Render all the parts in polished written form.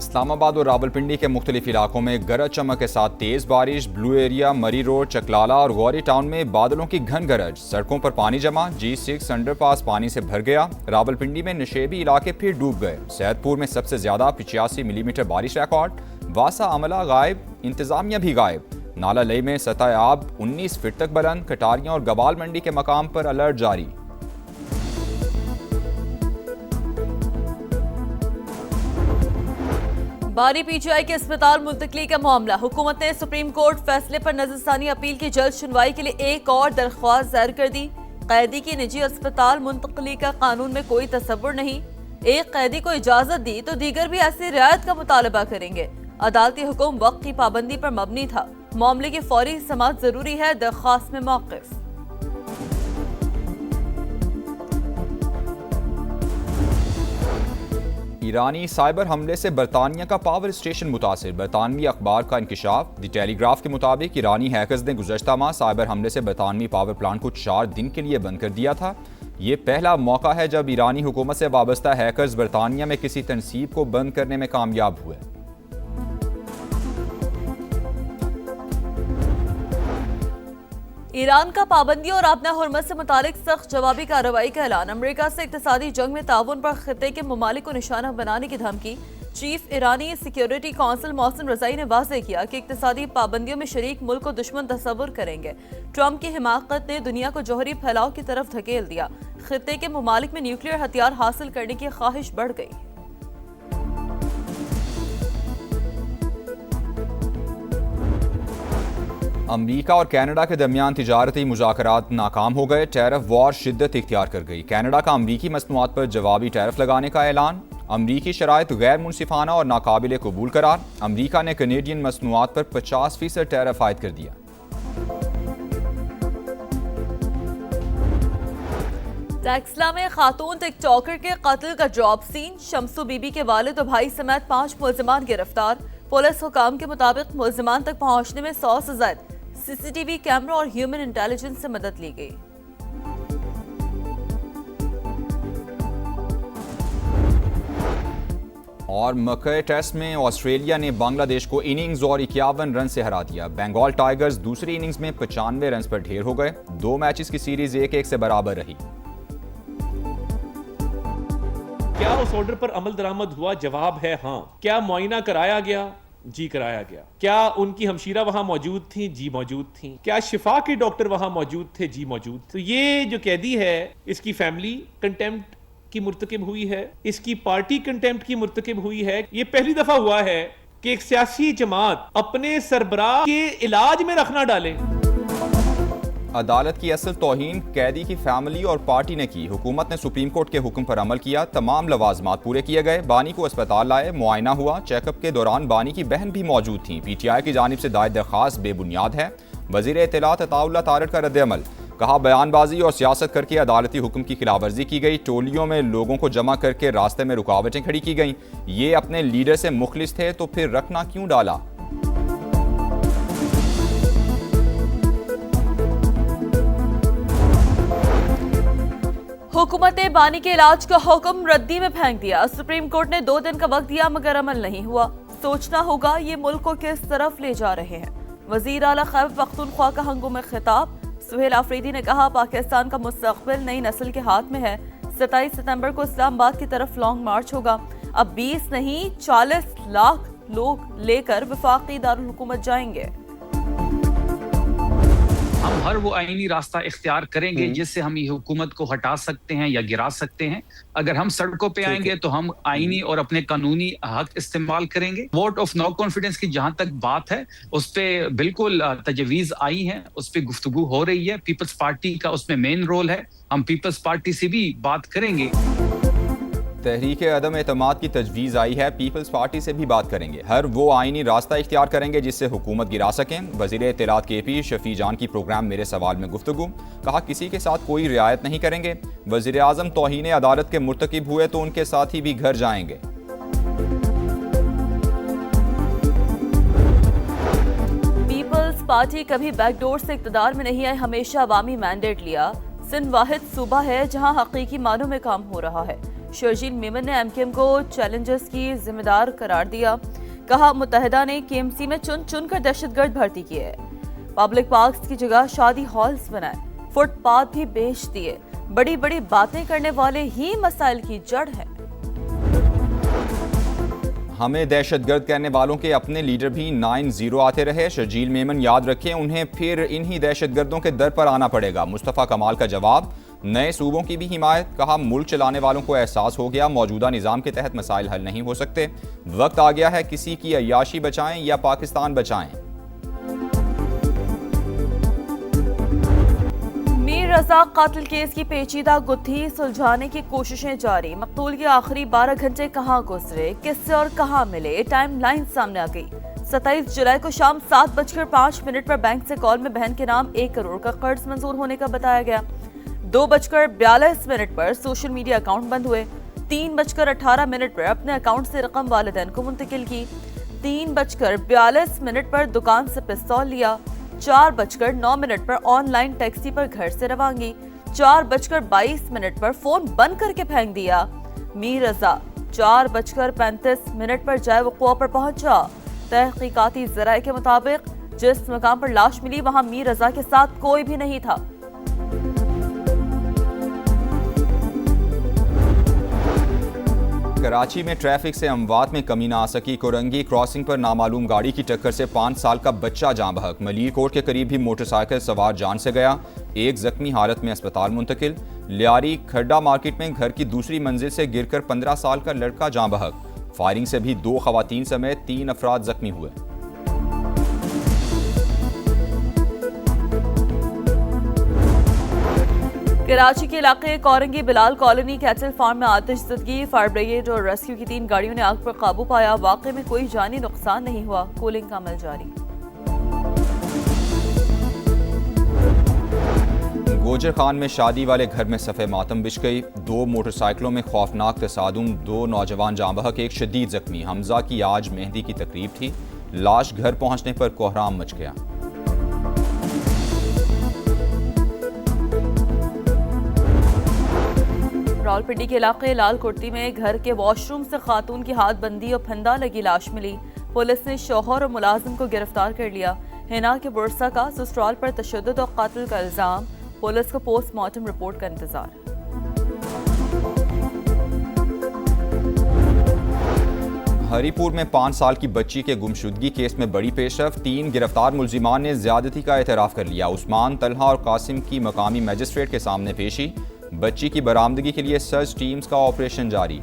इस्लामाबाद और रावलपिंडी के मुख्तलिफ इलाकों में गरज चमक के साथ तेज बारिश। ब्लू एरिया, मरी रोड, चकलाला और गौरी टाउन में बादलों की घन गरज। सड़कों पर पानी जमा। G6 अंडरपास पानी से भर गया। रावलपिंडी में नशेबी इलाके फिर डूब गए। सैदपुर में सबसे ज्यादा 85 मिलीमीटर बारिश रिकॉर्ड। वासा अमला गायब, इंतजामिया भी गायब। नाला लई में सतह आब 19 फीट तक बुलंद। कटारियां और गबाल मंडी के मकाम पर अलर्ट जारी। बारी पीजीआई के अस्पताल मुंतकली का मामला। हुकूमत ने सुप्रीम कोर्ट फैसले पर नजरसानी अपील की जल्द सुनवाई के लिए एक और दरख्वास्त दायर कर दी। कैदी की निजी अस्पताल मुंतकली का कानून में कोई तसव्वुर नहीं। एक कैदी को इजाजत दी तो दीगर भी ऐसी रियायत का मुतालबा करेंगे। अदालती हुक्म वक्त की पाबंदी पर मबनी था। मामले की फौरी समाअत जरूरी है। दरख्वास्त में मौक़िफ़। ईरानी साइबर हमले से बरतानिया का पावर स्टेशन मुतासिर। बरतानवी अखबार का इंकशाफ। द टेलीग्राफ के मुताबिक ईरानी हैकर्स ने गुज़श्ता माह साइबर हमले से बरतानवी पावर प्लांट को 4 दिन के लिए बंद कर दिया था। ये पहला मौका है जब ईरानी हुकूमत से वाबस्ता हैकर्स बरतानिया में किसी तनसीब को बंद करने में कामयाब हुए। ईरान का पाबंदी और अपना हुर्मत से मुतालिक सख्त जवाबी कार्रवाई का ऐलान। अमेरिका से इक्तिसादी जंग में ताउन पर खित्ते के ममालिक को निशाना बनाने की धमकी। चीफ ईरानी सिक्योरिटी काउंसिल मोहसिन रज़ाई ने वाज़ेह किया कि इक्तिसादी पाबंदियों में शरीक मुल्क को दुश्मन तस्वुर करेंगे। ट्रंप की हिमाकत ने दुनिया को जौहरी फैलाव की तरफ धकेल दिया। खित्ते के ममालिक में न्यूक्लियर हथियार हासिल करने की ख्वाहिश बढ़ गई। अमरीका और कनाडा के दरमियान तिजारती मुज़ाकरात नाकाम हो गए। टैरिफ वॉर शिद्दत इख्तियार कर गई। कनाडा का अमरीकी मसनूआत पर जवाबी टैरिफ लगाने का ऐलान। अमरीकी शराइत गैर मुनसिफाना और नाकाबिल कबूल करार। अमरीका ने कनेडियन मसनूआत पर 50% टैरिफ आयद कर दिया। टेक्सला में खातून टिकटॉकर के कत्ल का ड्रॉप सीन। शमसू बीबी के वालिद और भाई समेत 5 मुलजिमान गिरफ्तार। पुलिस हुकाम के मुताबिक मुलजिमान तक पहुंचने में 100 से ज्यादा सीसीटीवी कैमरा और ह्यूमन इंटेलिजेंस से मदद ली गई। और मकई टेस्ट में ऑस्ट्रेलिया ने बांग्लादेश को इनिंग्स और 51 रन से हरा दिया। बंगाल टाइगर्स दूसरी इनिंग्स में 95 रन पर ढेर हो गए। 2 मैचेस की सीरीज 1-1 से बराबर रही। क्या उस ऑर्डर पर अमल दरामद हुआ? जवाब है हाँ। क्या मुआयना कराया गया? जी कराया गया। क्या उनकी हमशीरा वहां मौजूद थी? जी मौजूद थी। क्या शिफा के डॉक्टर वहां मौजूद थे? जी मौजूद। तो ये जो कैदी है, इसकी फैमिली कंटेम्प्ट की मुर्तकिब हुई है, इसकी पार्टी कंटेम्प्ट की मुर्तकिब हुई है। ये पहली दफा हुआ है कि एक सियासी जमात अपने सरबराह के इलाज में रखना डाले। अदालत की असल तौहीन कैदी की फैमिली और पार्टी ने की। हुकूमत ने सुप्रीम कोर्ट के हुक्म पर अमल किया। तमाम लवाजमात पूरे किए गए। बानी को अस्पताल लाए, मुआयना हुआ। चेकअप के दौरान बानी की बहन भी मौजूद थी। PTI की जानिब से दायर दरख्वास्त बेबुनियाद है। वज़ीर इत्तलात अताउल्लाह तारड़ का रद्द-ए-अमल। कहा बयानबाजी और सियासत करके अदालती हुक्म की खिलाफवर्जी की गई। टोलियों में लोगों को जमा करके रास्ते में रुकावटें खड़ी की गईं। ये अपने लीडर से मुखलिस थे तो फिर रखना क्यों डाला? हुकूमत ने बानी के इलाज का हुक्म रद्दी में फेंक दिया। सुप्रीम कोर्ट ने 2 दिन का वक्त दिया मगर अमल नहीं हुआ। सोचना होगा ये मुल्क को किस तरफ ले जा रहे हैं। वजीर आला खैबर पख्तूनख्वा का हंगुम खिताब। सुहेल आफरीदी ने कहा पाकिस्तान का मुस्तकबिल नई नस्ल के हाथ में है। 27 सितंबर को इस्लामाबाद की तरफ लॉन्ग मार्च होगा। अब 20 नहीं 40 लाख लोग लेकर वफाकी दारुल हुकूमत जाएंगे। हम हर वो आईनी रास्ता इख्तियार करेंगे जिससे हम ये हुकूमत को हटा सकते हैं या गिरा सकते हैं। अगर हम सड़कों पे आएंगे तो हम आईनी और अपने कानूनी हक इस्तेमाल करेंगे। वोट ऑफ नो कॉन्फिडेंस की जहां तक बात है, उस पर बिल्कुल तजवीज़ आई हैं, उस पर गुफ्तगू हो रही है। पीपल्स पार्टी का उसमें मेन रोल है। हम पीपल्स पार्टी से भी बात करेंगे। तहरीक अदम एतमाद की तजवीज़ आई है। पीपल्स पार्टी से भी बात करेंगे। हर वो आईनी रास्ता इख्तियार करेंगे जिससे हुकूमत गिरा सकें। वज़ीर इत्तलात KP शफी जान की प्रोग्राम मेरे सवाल में गुफ्तगू। कहा किसी के साथ कोई रियायत नहीं करेंगे। वज़ीर आज़म तौहीन अदालत के मुर्तकिब हुए तो उनके साथी भी घर जाएंगे। पीपल्स पार्टी कभी बैकडोर से इक़्तिदार में नहीं आई, हमेशा अवामी मैंडेट लिया। सिंध वाहिद सूबा है जहां हकीकी मानों में काम हो रहा है। शर्जील मेमन ने एमकेएम को चैलेंजर्स की जिम्मेदार करार दिया। कहा मुत्तहिदा ने केएमसी में चुन चुनकर दहशतगर्द भर्ती किए हैं। पब्लिक पार्क्स की जगह शादी हॉल्स बनाए, फुटपाथ भी बेच दिए। बड़ी बड़ी बातें करने वाले ही मसाइल की जड़ है। हमें दहशतगर्द कहने वालों के अपने लीडर भी 9-0 आते रहे। शर्जील मेमन याद रखें, उन्हें फिर इन्हीं दहशतगर्दों के दर पर आना पड़ेगा। मुस्तफ़ा कमाल का जवाब, नए सूबों की भी हिमायत। कहा मुल्क चलाने वालों को एहसास हो गया मौजूदा निज़ाम के तहत मसाइल हल नहीं हो सकते। वक्त आ गया है किसी की अय्याशी बचाएं या पाकिस्तान बचाएं। मीर रजा कातिल केस की पेचीदा गुत्थी सुलझाने की कोशिशें जारी। मकतूल के आखिरी 12 घंटे कहां गुजरे, किससे और कहां मिले, टाइमलाइन सामने आ गई। 27 जुलाई को शाम 7:05 पर बैंक से कॉल में बहन के नाम 1 करोड़ का कर्ज मंजूर होने का बताया गया। 2:42 पर सोशल मीडिया अकाउंट बंद हुए। 3:18 पर अपने अकाउंट से रकम वालिदैन को मुंतकिल की। 3:42 पर दुकान से पिस्तौल लिया। 4:09 पर ऑनलाइन टैक्सी पर घर से रवानगी। 4:22 पर फोन बंद करके फेंक दिया। मीर रजा 4:35 पर जाए वक़ुआ पर पहुंचा। तहकीकाती ज़राए के मुताबिक जिस मकाम पर लाश मिली वहां मीर रजा के साथ कोई भी नहीं था। कराची में ट्रैफिक से अमवात में कमी न आ सकी। कोरंगी क्रॉसिंग पर नामालूम गाड़ी की टक्कर से 5 साल का बच्चा जान बहक। मलीर कोट के करीब भी मोटरसाइकिल सवार जान से गया। एक जख्मी हालत में अस्पताल मुंतकिल। लियारी खड्डा मार्केट में घर की दूसरी मंजिल से गिरकर 15 साल का लड़का जान बहक। फायरिंग से भी 2 खवातीन समेत 3 अफराद जख्मी हुए। कराची के इलाके Korangi Bilal colony cattle farm में आतिशज़दगी। फायर ब्रिगेड और रेस्क्यू की 3 गाड़ियों ने आग पर काबू पाया। वाक़े में कोई जानी नुकसान नहीं हुआ। कूलिंग का अमल जारी। गोजर खान में शादी वाले घर में सफ़े मातम बिछ गई। 2 मोटरसाइकिलों में खौफनाक तसादुम। 2 नौजवान जान बहक, एक शदीद जख्मी। हमजा की आज मेहंदी की तकरीब थी। लाश घर पहुंचने पर कोहराम मच गया। रावलपिंडी के इलाके लाल कुर्ती में घर के वॉशरूम से खातून की हाथ बंदी और फंदा लगी लाश मिली। पुलिस ने शौहर और मुलाजिम को गिरफ्तार कर लिया। हिना के बुरसा का ससुराल पर तशद्दुद और कातिल का इल्जाम। पुलिस को पोस्टमार्टम रिपोर्ट का इंतजार। हरीपुर में 5 साल की बच्ची के गुमशुदगी केस में बड़ी पेशरफ। 3 गिरफ्तार मुल्जिमान ने ज्यादती का एतराफ़ कर लिया। उस्मान, तलहा और कासिम की मकामी मजिस्ट्रेट के सामने पेशी। बच्ची की बरामदगी के लिए सर्च टीम्स का ऑपरेशन जारी।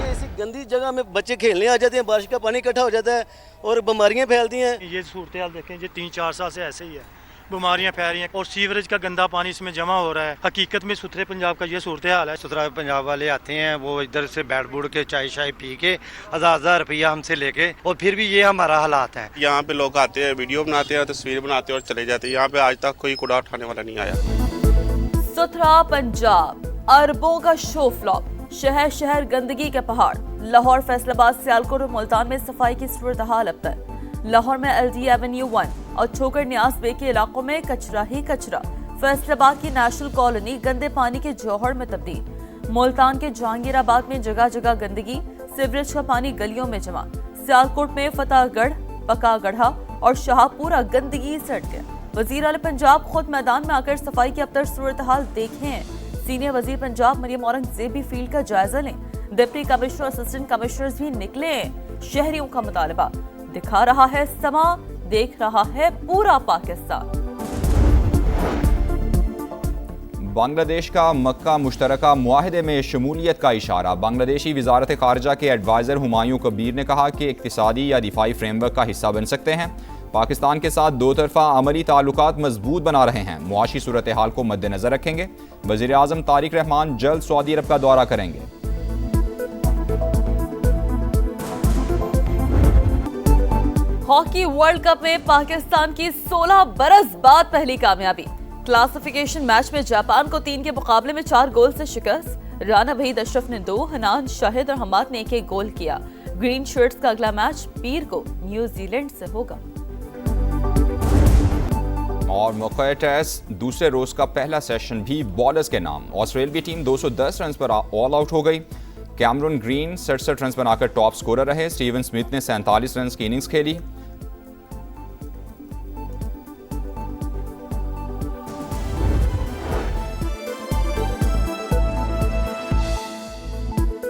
ऐसी गंदी जगह में बच्चे खेलने आ जाते हैं, बारिश का पानी इकट्ठा हो जाता है और बीमारियां फैलती हैं। ये सूरत हाल देखें, ये 3-4 साल से ऐसे ही है, बीमारियां फैल रही हैं और सीवरेज का गंदा पानी इसमें जमा हो रहा है। हकीकत में सुथरे पंजाब का ये सूरत हाल है। सुथरा पंजाब वाले आते हैं, वो इधर से बैठ बूढ़ के चाय शाय पी के 1000-1000 रुपया हमसे लेके, और फिर भी ये हमारा हालात है। यहाँ पे लोग आते हैं, वीडियो बनाते हैं, तस्वीर बनाते हैं और चले जाते हैं। यहाँ पे आज तक कोई कूड़ा उठाने वाला नहीं आया। सुथरा पंजाब, अरबों का शो फ्लॉप। शहर शहर गंदगी के पहाड़। लाहौर, फैसलाबाद, सियालकोट और मुल्तान में सफाई की सूरत हाल अब तक। लाहौर में LD एवेन्यू 1 और छोकर न्यास बे के इलाकों में कचरा ही कचरा। फैसलाबाद की नेशनल कॉलोनी गंदे पानी के जौहर में तब्दील। मुल्तान के जहांगीराबाद में जगह जगह गंदगी, सीवरेज का पानी गलियों में जमा। सियालकोट में फतेहगढ़, पकागढ़ा और शाहपुरा गंदगी सट गया। वजीर आला पंजाब खुद मैदान में आकर सफाई की अबतर सूरत हाल देखें। सीनियर वजीर पंजाब मरियम औरंगजेब भी फील्ड का जायजा लें। डिप्टी कमिश्नर, असिस्टेंट कमिश्नर्स भी निकले। शहरियों का मुतालबा, दिखा रहा है समा, देख रहा है पूरा पाकिस्तान। बांग्लादेश का मक्का मुश्तरका मुआहदे में शमूलियत का इशारा। बांग्लादेशी वजारत खारजा के एडवाइज़र हुमायूं कबीर ने कहा कि इक्तिसादी या दिफाई फ्रेमवर्क का हिस्सा बन सकते हैं। पाकिस्तान के साथ 2 तरफा अमली ताल्लुकात मजबूत बना रहे हैं। मुआशी सूरत हाल को मद्देनजर रखेंगे। वज़ीर आज़म तारिक रहमान जल्द सऊदी अरब का दौरा करेंगे। हॉकी वर्ल्ड कप में पाकिस्तान की 16 बरस बाद पहली कामयाबी। क्लासिफिकेशन मैच में जापान को 3 के मुकाबले में 4 गोल से शिकस्त। राना वहीद अशरफ ने 2, हनान, शाहिद और हमाद ने 1-1 गोल किया। ग्रीन शर्ट्स का अगला मैच पीर को न्यूजीलैंड से होगा। और मौका टेस्ट दूसरे रोज का पहला सेशन भी बॉलर्स के नाम। ऑस्ट्रेलियाई टीम 210 रन पर ऑल आउट हो गई। कैमरून ग्रीन 67 रन बनाकर टॉप स्कोरर रहे। स्टीवन स्मिथ ने 47 रन की इनिंग्स खेली।